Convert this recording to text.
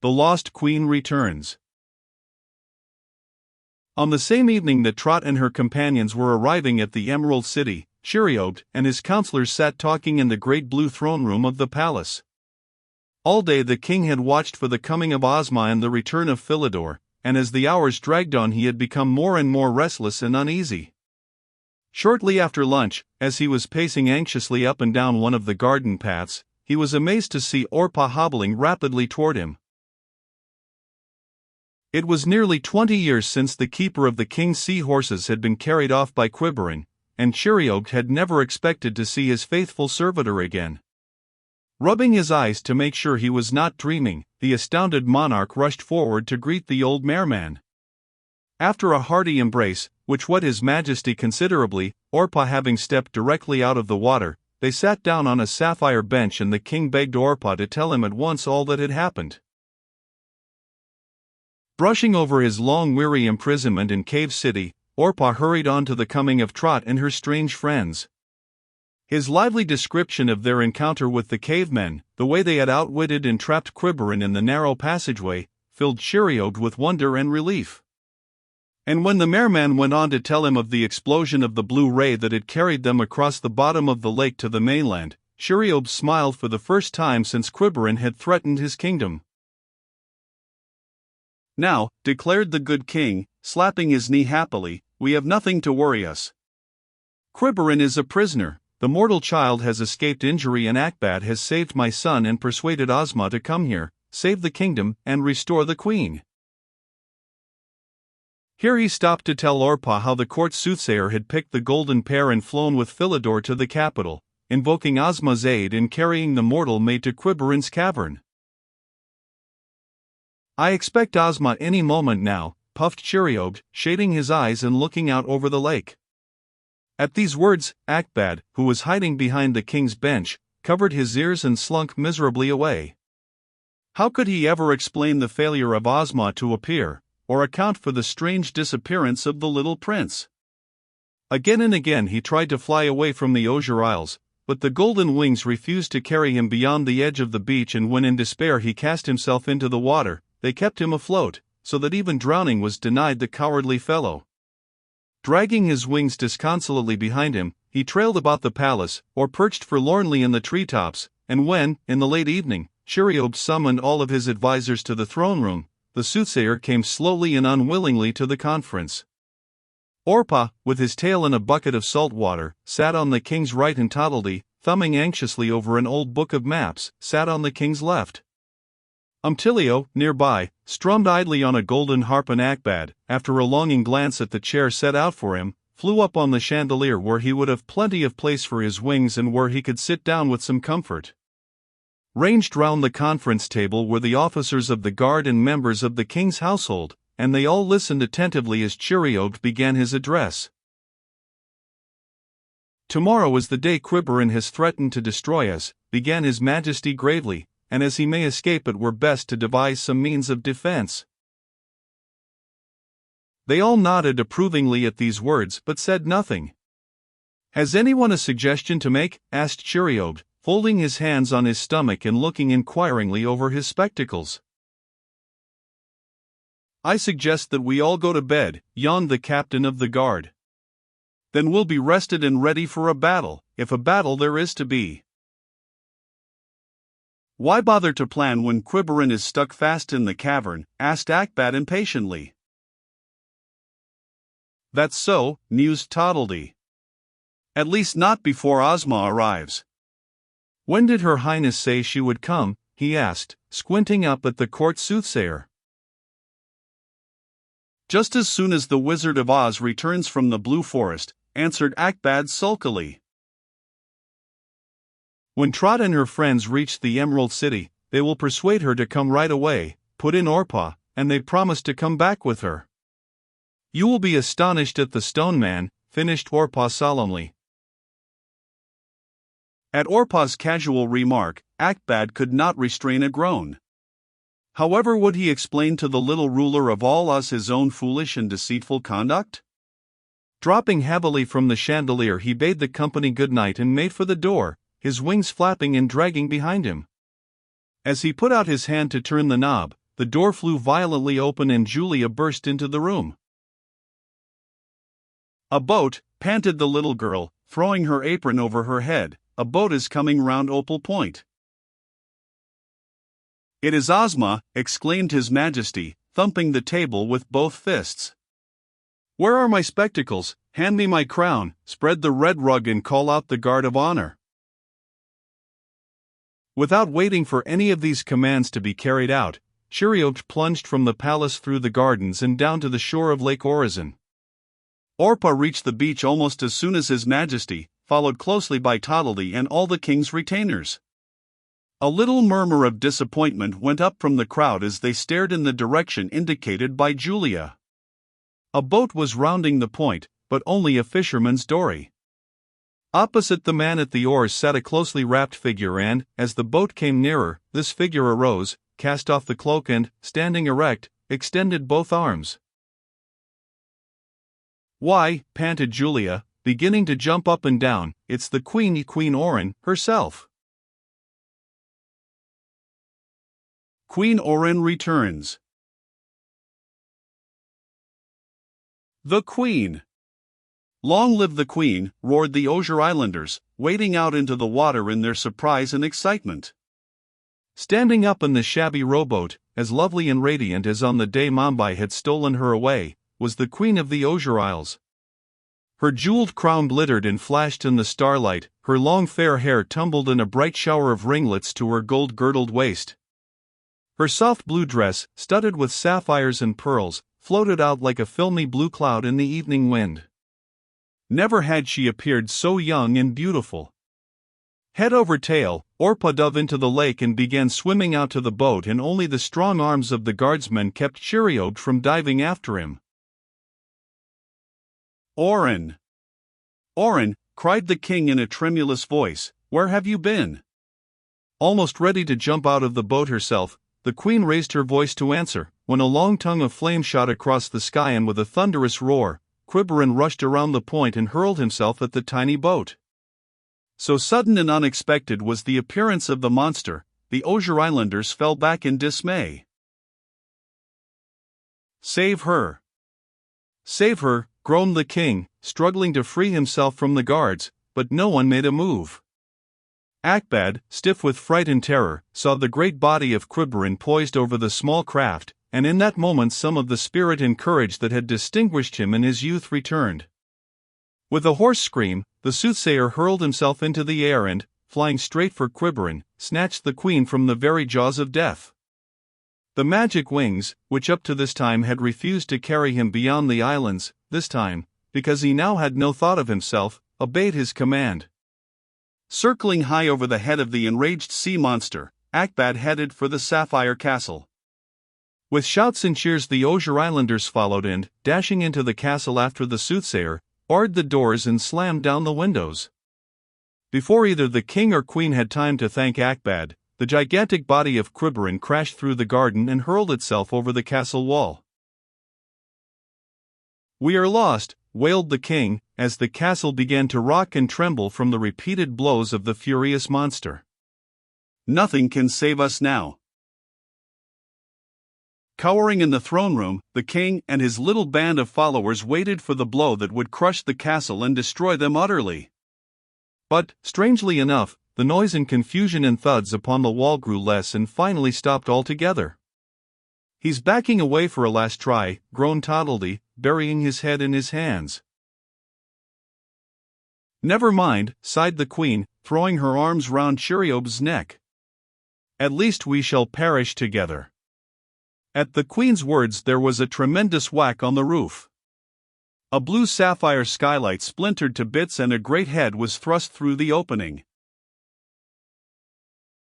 The Lost Queen Returns. On the same evening that Trot and her companions were arriving at the Emerald City, Cheeriobed and his counselors sat talking in the great blue throne room of the palace. All day the king had watched for the coming of Ozma and the return of Philidor, and as the hours dragged on he had become more and more restless and uneasy. Shortly after lunch, as he was pacing anxiously up and down one of the garden paths, he was amazed to see Orpah hobbling rapidly toward him. It was nearly 20 years since the keeper of the king's seahorses had been carried off by Quiberin, and Cheeriobed had never expected to see his faithful servitor again. Rubbing his eyes to make sure he was not dreaming, the astounded monarch rushed forward to greet the old merman. After a hearty embrace, which wet his majesty considerably, Orpah having stepped directly out of the water, they sat down on a sapphire bench and the king begged Orpah to tell him at once all that had happened. Brushing over his long weary imprisonment in Cave City, Orpah hurried on to the coming of Trot and her strange friends. His lively description of their encounter with the cavemen, the way they had outwitted and trapped Quiberin in the narrow passageway, filled Cheeriobed with wonder and relief. And when the merman went on to tell him of the explosion of the blue ray that had carried them across the bottom of the lake to the mainland, Cheeriobed smiled for the first time since Quiberin had threatened his kingdom. "Now," declared the good king, slapping his knee happily, "we have nothing to worry us. Quiberin is a prisoner, the mortal child has escaped injury and Akbad has saved my son and persuaded Ozma to come here, save the kingdom, and restore the queen." Here he stopped to tell Orpah how the court soothsayer had picked the golden pear and flown with Philidor to the capital, invoking Ozma's aid in carrying the mortal maid to Quiberin's cavern. "I expect Ozma any moment now," puffed Cheeriobed, shading his eyes and looking out over the lake. At these words, Akbad, who was hiding behind the king's bench, covered his ears and slunk miserably away. How could he ever explain the failure of Ozma to appear, or account for the strange disappearance of the little prince? Again and again he tried to fly away from the Osier Isles, but the golden wings refused to carry him beyond the edge of the beach, and when in despair he cast himself into the water, they kept him afloat, so that even drowning was denied the cowardly fellow. Dragging his wings disconsolately behind him, he trailed about the palace, or perched forlornly in the treetops, and when, in the late evening, Cheeriobed summoned all of his advisers to the throne room, the soothsayer came slowly and unwillingly to the conference. Orpah, with his tail in a bucket of salt water, sat on the king's right, and Toddledy, thumbing anxiously over an old book of maps, sat on the king's left. Umtilio, nearby, strummed idly on a golden harp, and Akbad, after a longing glance at the chair set out for him, flew up on the chandelier where he would have plenty of place for his wings and where he could sit down with some comfort. Ranged round the conference table were the officers of the guard and members of the king's household, and they all listened attentively as Cheeriobed began his address. "Tomorrow is the day Quiberin has threatened to destroy us," began his majesty gravely, "and as he may escape it were best to devise some means of defense." They all nodded approvingly at these words but said nothing. "Has anyone a suggestion to make?" asked Cheeriobed, folding his hands on his stomach and looking inquiringly over his spectacles. "I suggest that we all go to bed," yawned the captain of the guard. "Then we'll be rested and ready for a battle, if a battle there is to be." "Why bother to plan when Quiberin is stuck fast in the cavern?" asked Akbad impatiently. "That's so," mused Toddledy. "At least not before Ozma arrives." "When did Her Highness say she would come?" he asked, squinting up at the court soothsayer. "Just as soon as the Wizard of Oz returns from the Blue Forest," answered Akbad sulkily. "When Trot and her friends reach the Emerald City, they will persuade her to come right away," put in Orpah, "and they promise to come back with her." "You will be astonished at the Stone Man," finished Orpah solemnly. At Orpah's casual remark, Akbad could not restrain a groan. However would he explain to the little ruler of all Oz his own foolish and deceitful conduct? Dropping heavily from the chandelier, he bade the company good night and made for the door, his wings flapping and dragging behind him. As he put out his hand to turn the knob, the door flew violently open and Julia burst into the room. "A boat," panted the little girl, throwing her apron over her head. "A boat is coming round Opal Point." "It is Ozma," exclaimed His Majesty, thumping the table with both fists. "Where are my spectacles? Hand me my crown, spread the red rug and call out the guard of honor." Without waiting for any of these commands to be carried out, Cheeriobed plunged from the palace through the gardens and down to the shore of Lake Urizen. Orpah reached the beach almost as soon as His Majesty, followed closely by Toddledy and all the king's retainers. A little murmur of disappointment went up from the crowd as they stared in the direction indicated by Julia. A boat was rounding the point, but only a fisherman's dory. Opposite the man at the oars sat a closely wrapped figure and, as the boat came nearer, this figure arose, cast off the cloak and, standing erect, extended both arms. "Why," panted Julia, beginning to jump up and down, "it's the Queen Orin, herself." Queen Orin returns. The Queen. "Long live the Queen," roared the Osier Islanders, wading out into the water in their surprise and excitement. Standing up in the shabby rowboat, as lovely and radiant as on the day Mombi had stolen her away, was the Queen of the Osier Isles. Her jeweled crown glittered and flashed in the starlight, her long fair hair tumbled in a bright shower of ringlets to her gold-girdled waist. Her soft blue dress, studded with sapphires and pearls, floated out like a filmy blue cloud in the evening wind. Never had she appeared so young and beautiful. Head over tail, Orpah dove into the lake and began swimming out to the boat, and only the strong arms of the guardsmen kept Cheeriobed from diving after him. "Orin! Orin!" cried the king in a tremulous voice, "where have you been?" Almost ready to jump out of the boat herself, the queen raised her voice to answer, when a long tongue of flame shot across the sky, and with a thunderous roar, Quiberon rushed around the point and hurled himself at the tiny boat. So sudden and unexpected was the appearance of the monster, the Osier Islanders fell back in dismay. "Save her! Save her!" groaned the king, struggling to free himself from the guards, but no one made a move. Akbad, stiff with fright and terror, saw the great body of Quiberon poised over the small craft, and in that moment some of the spirit and courage that had distinguished him in his youth returned. With a hoarse scream, the soothsayer hurled himself into the air and, flying straight for Quiberon, snatched the queen from the very jaws of death. The magic wings, which up to this time had refused to carry him beyond the islands, this time, because he now had no thought of himself, obeyed his command. Circling high over the head of the enraged sea monster, Akbad headed for the Sapphire Castle. With shouts and cheers the Osier Islanders followed and, dashing into the castle after the soothsayer, barred the doors and slammed down the windows. Before either the king or queen had time to thank Akbad, the gigantic body of Quiberon crashed through the garden and hurled itself over the castle wall. "We are lost," wailed the king, as the castle began to rock and tremble from the repeated blows of the furious monster. "Nothing can save us now." Cowering in the throne room, the king and his little band of followers waited for the blow that would crush the castle and destroy them utterly. But, strangely enough, the noise and confusion and thuds upon the wall grew less and finally stopped altogether. "He's backing away for a last try," groaned Toddledy, burying his head in his hands. "Never mind," sighed the queen, throwing her arms round Cheeriobed's neck. "At least we shall perish together." At the queen's words there was a tremendous whack on the roof. A blue sapphire skylight splintered to bits and a great head was thrust through the opening.